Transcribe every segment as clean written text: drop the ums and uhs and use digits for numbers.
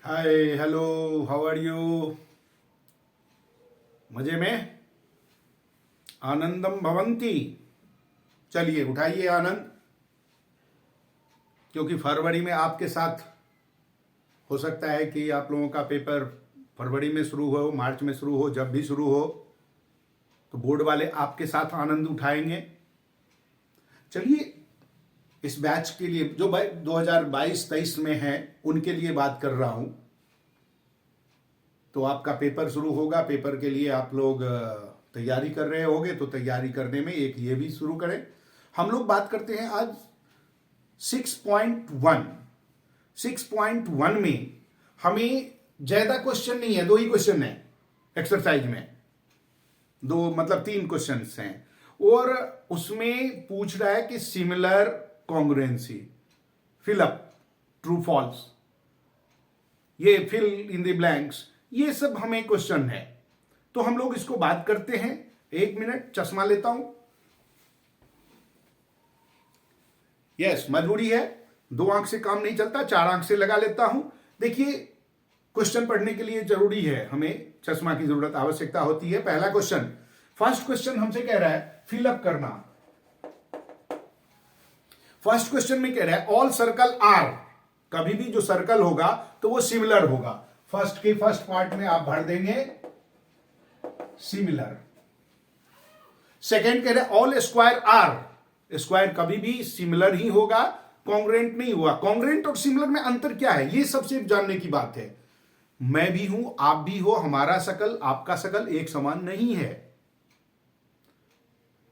Hi hello, how are you? मजे में? आनंदम भवंती। चलिए उठाइए आनंद, क्योंकि फरवरी में आपके साथ हो सकता है कि आप लोगों का पेपर फरवरी में शुरू हो, मार्च में शुरू हो, जब भी शुरू हो तो बोर्ड वाले आपके साथ आनंद उठाएंगे। चलिए इस बैच के लिए जो 2022-23 में है उनके लिए बात कर रहा हूं। तो आपका पेपर शुरू होगा, पेपर के लिए आप लोग तैयारी कर रहे होंगे, तो तैयारी करने में एक ये भी शुरू करें। हम लोग बात करते हैं आज 6.1। 6.1 में हमें ज्यादा क्वेश्चन नहीं है, 2 ही क्वेश्चन है एक्सरसाइज में, 2 मतलब 3 क्वेश्चंस हैं। और उसमें पूछ रहा है कि similar congruency, fill up, true false, ये फिल इन द ब्लैंक्स, ये सब हमें क्वेश्चन है। तो हम लोग इसको बात करते हैं। 1 मिनट, चश्मा लेता हूं। यस, मजबूरी है, 2 आंख से काम नहीं चलता, 4 आंख से लगा लेता हूं। देखिए, क्वेश्चन पढ़ने के लिए जरूरी है, हमें चश्मा की जरूरत आवश्यकता होती है। पहला क्वेश्चन, फर्स्ट क्वेश्चन हमसे कह रहा है फिलअप करना। फर्स्ट क्वेश्चन में कह रहा है ऑल सर्कल आर, कभी भी जो सर्कल होगा तो वो सिमिलर होगा। फर्स्ट के फर्स्ट पार्ट में आप भर देंगे सिमिलर। सेकेंड कह रहे हैं ऑल स्क्वायर आर, स्क्वायर कभी भी सिमिलर ही होगा, कॉन्ग्रुएंट नहीं हुआ। कॉन्ग्रुएंट और सिमिलर में अंतर क्या है, ये सबसे जानने की बात है। मैं भी हूं, आप भी हो, हमारा शकल आपका शकल एक समान नहीं है,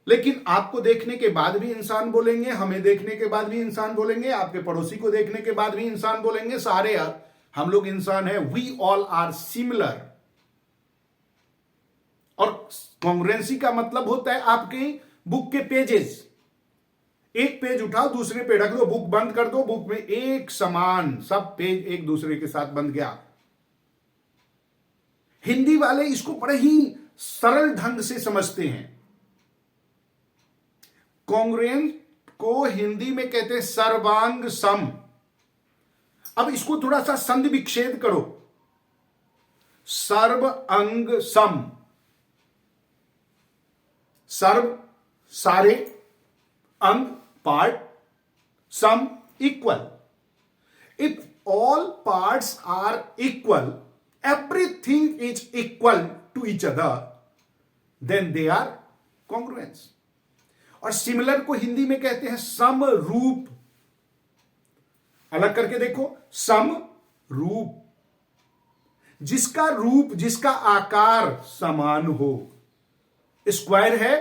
लेकिन आपको देखने के बाद भी इंसान बोलेंगे, हमें देखने के बाद भी इंसान बोलेंगे, आपके पड़ोसी को देखने के बाद भी इंसान बोलेंगे, सारे हम लोग इंसान हैं। We all are similar. और कॉन्ग्रुएंसी का मतलब होता है आपके बुक के पेजेस, एक पेज उठाओ दूसरे पे रख दो, बुक बंद कर दो, बुक में एक समान सब पेज एक दूसरे के साथ बंध गया। हिंदी वाले इसको बड़े ही सरल ढंग से समझते हैं। कॉन्ग्रुएंट को हिंदी में कहते हैं सर्वांग सम। अब इसको थोड़ा सा संधि विच्छेद करो, सर्व अंग सम। सर्व सारे, अंग पार्ट, सम इक्वल। If all parts are equal, everything is equal to each other, then they are congruence. और सिमिलर को हिंदी में कहते हैं समरूप। अलग करके देखो, समरूप, जिसका रूप, जिसका आकार समान हो। स्क्वायर है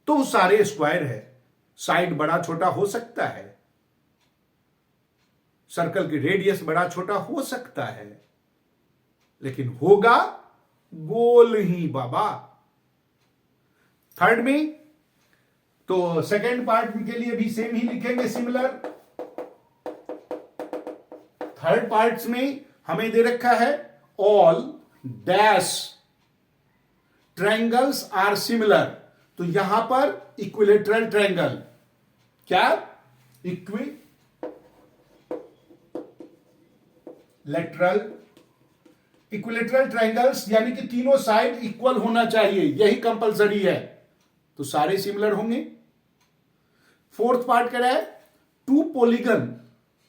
तो सारे स्क्वायर है, साइड बड़ा छोटा हो सकता है, सर्कल की रेडियस बड़ा छोटा हो सकता है, लेकिन होगा गोल ही बाबा। थर्ड में तो सेकेंड पार्ट के लिए भी सेम ही लिखेंगे सिमिलर। थर्ड पार्ट्स में हमें दे रखा है all dash triangles are similar, तो यहां पर इक्विलेटरल ट्रायंगल, क्या इक्विलेटरल ट्रायंगल्स, यानी कि तीनों साइड इक्वल होना चाहिए, यही कंपलसरी है, तो सारे सिमिलर होंगे। फोर्थ पार्ट कह रहा है two polygon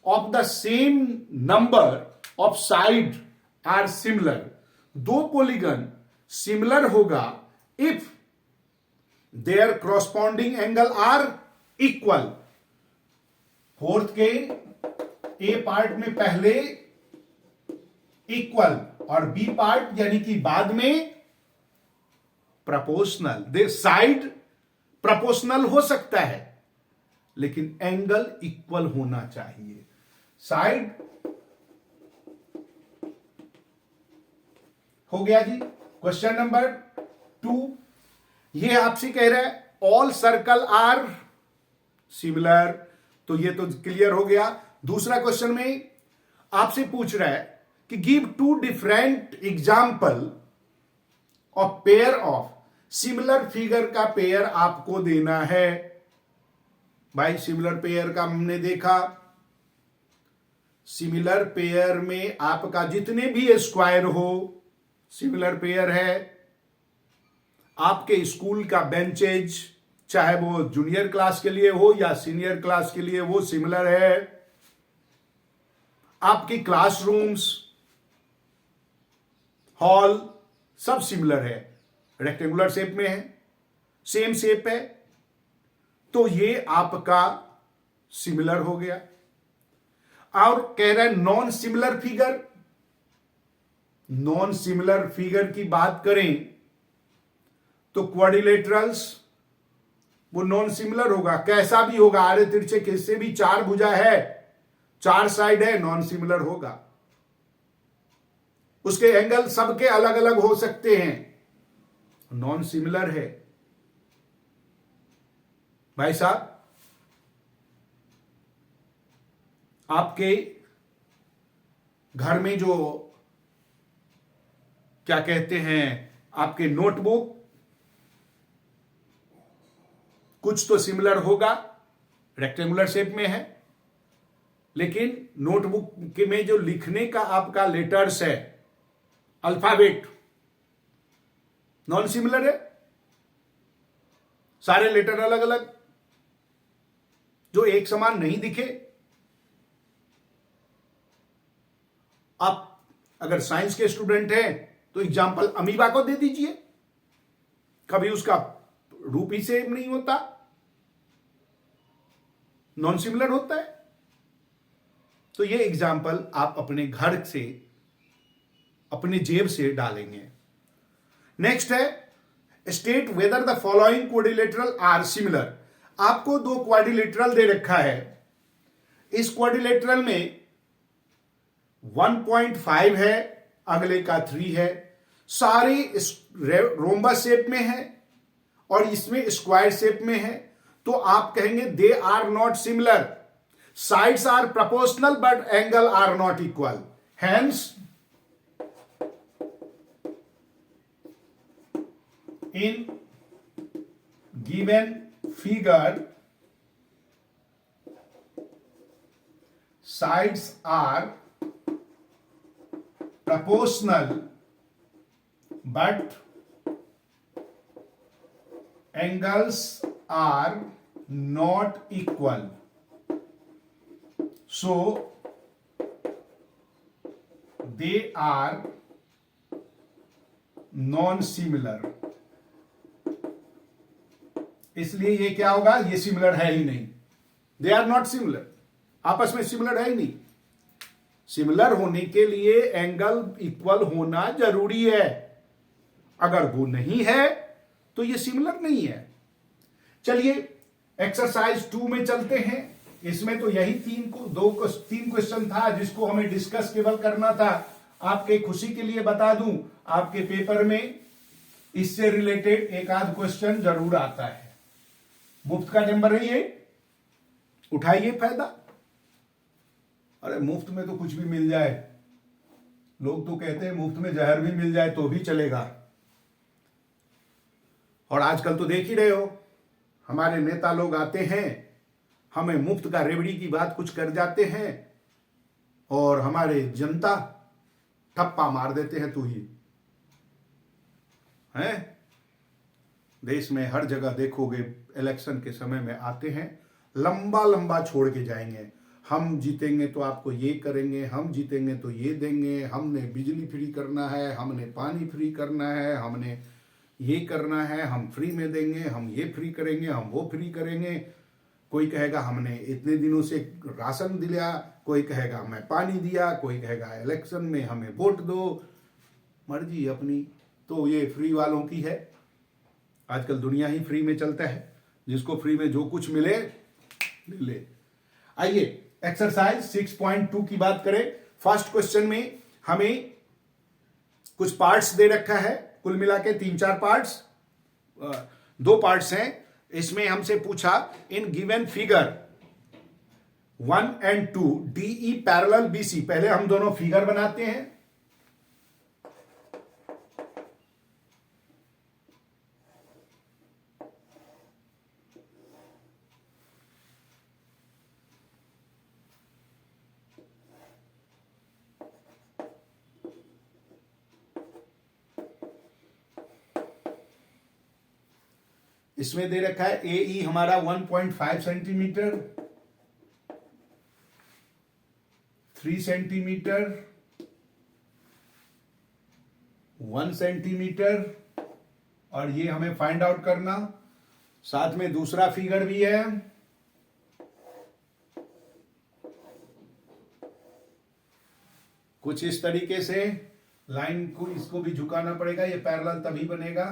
of the same number of side are similar. 2 polygon similar होगा if there corresponding angle are equal. Fourth के ए पार्ट में पहले इक्वल और बी पार्ट यानी कि बाद में प्रपोर्शनल। दे साइड प्रपोर्शनल हो सकता है, लेकिन एंगल इक्वल होना चाहिए। साइड हो गया जी। क्वेश्चन नंबर 2, ये आपसे कह रहा है ऑल सर्कल आर सिमिलर, तो ये तो क्लियर हो गया। दूसरा क्वेश्चन में आपसे पूछ रहा है कि give 2 different example of pair of, similar figure का पेयर आपको देना है। भाई सिमिलर पेयर का हमने देखा, सिमिलर पेयर में आपका जितने भी स्क्वायर हो, सिमिलर पेयर है। आपके स्कूल का बेंचेज, चाहे वो जूनियर क्लास के लिए हो या सीनियर क्लास के लिए, वो सिमिलर है। आपकी क्लासरूम्स, हॉल, सब सिमिलर है, रेक्टेंगुलर शेप में है, सेम शेप है, तो ये आपका सिमिलर हो गया। और कह रहे हैं non similar figure. Non similar figure की बात करें तो क्वाड्रिलेटरल्स, वो नॉन सिमिलर होगा, कैसा भी होगा, आड़े तिरछे किससे भी, चार भुजा है, चार साइड है, नॉन सिमिलर होगा। उसके एंगल सबके अलग अलग हो सकते हैं, नॉन सिमिलर है। भाई साहब, आपके घर में जो क्या कहते हैं, आपके नोटबुक, कुछ तो सिमिलर होगा, रेक्टेंगुलर शेप में है, लेकिन नोटबुक के में जो लिखने का आपका लेटर्स है, अल्फाबेट, नॉन सिमिलर है, सारे लेटर अलग अलग, जो एक समान नहीं दिखे। आप अगर साइंस के स्टूडेंट हैं तो एग्जाम्पल अमीबा को दे दीजिए, कभी उसका रूप ही सेम नहीं होता, नॉन सिमिलर होता है। तो ये एग्जाम्पल आप अपने घर से, अपने जेब से डालेंगे। नेक्स्ट है, state whether the following quadrilateral are similar. आपको दो क्वाड्रिलेटरल दे रखा है, इस क्वाड्रिलेटरल में 1.5 है, अगले का 3 है, सारे रोम्बस शेप में है और इसमें स्क्वायर शेप में है, तो आप कहेंगे they are not similar, sides are proportional but angle are not equal, hence in given figure sides are proportional but angles are not equal, so they are non-similar। इसलिए ये क्या होगा, ये सिमिलर है ही नहीं, दे आर नॉट सिमिलर, आपस में similar है ही नहीं। सिमिलर होने के लिए एंगल इक्वल होना जरूरी है, अगर वो नहीं है तो ये सिमिलर नहीं है। चलिए एक्सरसाइज 2 में चलते हैं। इसमें तो यही तीन क्वेश्चन था जिसको हमें डिस्कस केवल करना था। आपके खुशी के लिए बता दूं, आपके पेपर में इससे रिलेटेड एक आध क्वेश्चन जरूर आता है। मुफ्त का नंबर है ये, उठाइए फायदा। अरे मुफ्त में तो कुछ भी मिल जाए, लोग तो कहते हैं मुफ्त में जहर भी मिल जाए तो भी चलेगा। और आजकल तो देख ही रहे हो, हमारे नेता लोग आते हैं, हमें मुफ्त का रेवड़ी की बात कुछ कर जाते हैं और हमारे जनता ठप्पा मार देते हैं, तू ही है। देश में हर जगह देखोगे इलेक्शन के समय में आते हैं, लंबा लंबा छोड़ के जाएंगे, हम जीतेंगे तो आपको ये करेंगे, हम जीतेंगे तो ये देंगे, हमने बिजली फ्री करना है, हमने पानी फ्री करना है, हमने ये करना है, हम फ्री में देंगे, हम ये फ्री करेंगे, हम वो फ्री करेंगे। कोई कहेगा हमने इतने दिनों से राशन दिया, कोई कहेगा मैं पानी दिया, कोई कहेगा इलेक्शन में हमें वोट दो, मर्जी अपनी। तो ये फ्री वालों की है, आजकल दुनिया ही फ्री में चलता है, जिसको फ्री में जो कुछ मिले ले। आइए एक्सरसाइज 6.2 की बात करें। फर्स्ट क्वेश्चन में हमें कुछ पार्ट्स दे रखा है, कुल मिला के 3-4 पार्ट्स, 2 पार्ट्स हैं। इसमें हमसे पूछा in given figure 1 and 2 DE parallel BC। पहले हम दोनों फिगर बनाते हैं। इसमें दे रखा है AE हमारा 1.5 सेंटीमीटर, 3 सेंटीमीटर, 1 सेंटीमीटर, और ये हमें फाइंड आउट करना। साथ में दूसरा फिगर भी है, कुछ इस तरीके से लाइन को, इसको भी झुकाना पड़ेगा, ये पैरेलल तभी बनेगा।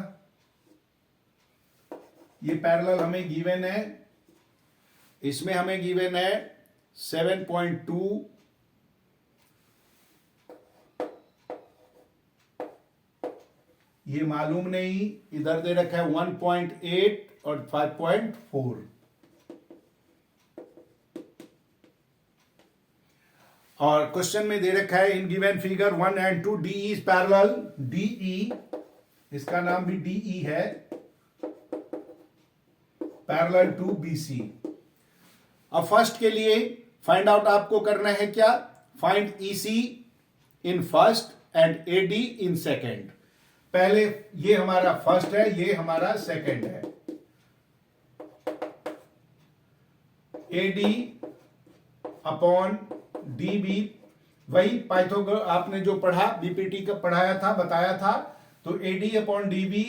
ये पैरेलल हमें गिवन है, इसमें हमें गिवन है 7.2, ये मालूम नहीं, इधर दे रखा है 1.8 और 5.4। और क्वेश्चन में दे रखा है in given figure 1 and 2 DE is parallel, DE इसका नाम भी DE है, पैरेलल टू BC। अब फर्स्ट के लिए फाइंड आउट आपको करना है क्या, find EC in first and AD in second. पहले ये हमारा फर्स्ट है, ये हमारा सेकेंड है। AD अपॉन DB, वही पाइथागोरस आपने जो पढ़ा, BPT का पढ़ाया था, बताया था। तो AD upon DB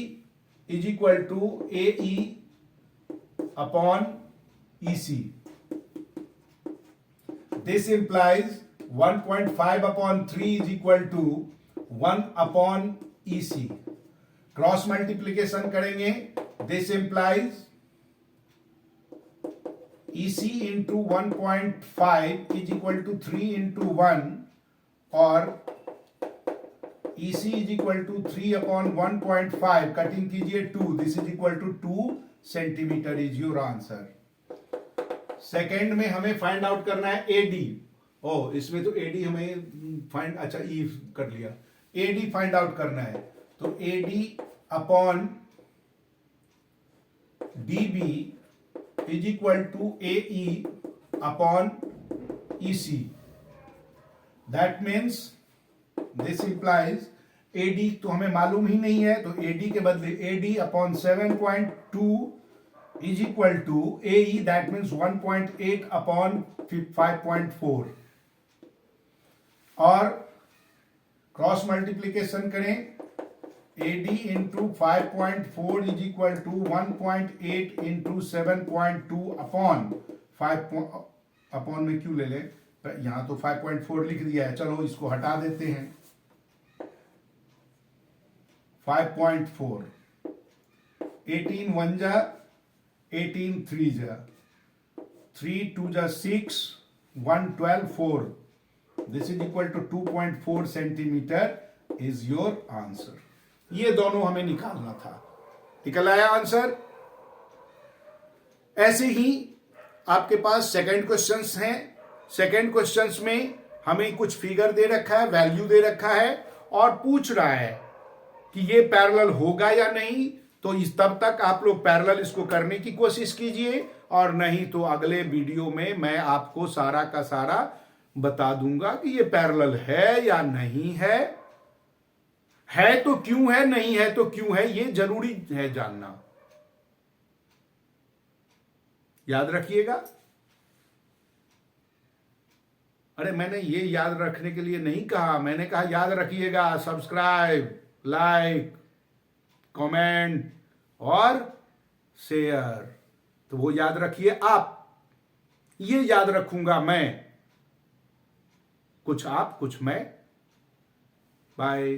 is equal to AE upon EC। This implies 1.5 upon 3 is equal to 1 upon EC। Cross multiplication करेंगे, this implies EC into 1.5 is equal to 3 into 1, और EC is equal to 3 upon 1.5, cutting कीजिए 2, this is equal to 2 centimetre is your answer. Second में हमें find out करना है AD। ओ, इसमें तो AD हमें फाइंड, अच्छा E कर लिया, AD फाइंड आउट करना है। तो AD upon DB is equal to AE upon EC। That means this implies AD तो हमें मालूम ही नहीं है, तो AD के बदले AD upon 7.2 is equal to AE, that means 1.8 upon 5.4। और क्रॉस मल्टीप्लीकेशन करें, AD into 5.4 is equal to 1.8 into 7.2 upon 5 upon में क्यों ले लें, यहां तो 5.4 लिख दिया है, चलो इसको हटा देते हैं। 5.4, 18 1 जा, 18 3 जा, 3 2 जा 6, 1 12 4, this is equal to 2.4 centimetre is your answer. ये दोनों हमें निकालना था, निकल आया आंसर। ऐसे ही आपके पास सेकंड क्वेश्चंस हैं। सेकंड क्वेश्चंस में हमें कुछ फिगर दे रखा है, वैल्यू दे रखा है, और पूछ रहा है कि ये पैरेलल होगा या नहीं। तो इस तब तक आप लोग पैरेलल इसको करने की कोशिश कीजिए, और नहीं तो अगले वीडियो में मैं आपको सारा का सारा बता दूंगा कि ये पैरेलल है या नहीं है तो क्यों है, नहीं है तो क्यों है, ये जरूरी है जानना। याद रखिएगा। अरे मैंने ये याद रखने के लिए नहीं कहा, मैंने कहा याद रखिएगा, सब्सक्राइब, लाइक, कमेंट और शेयर। तो वो याद रखिए आप, ये याद रखूंगा मैं, कुछ आप कुछ मैं। बाय।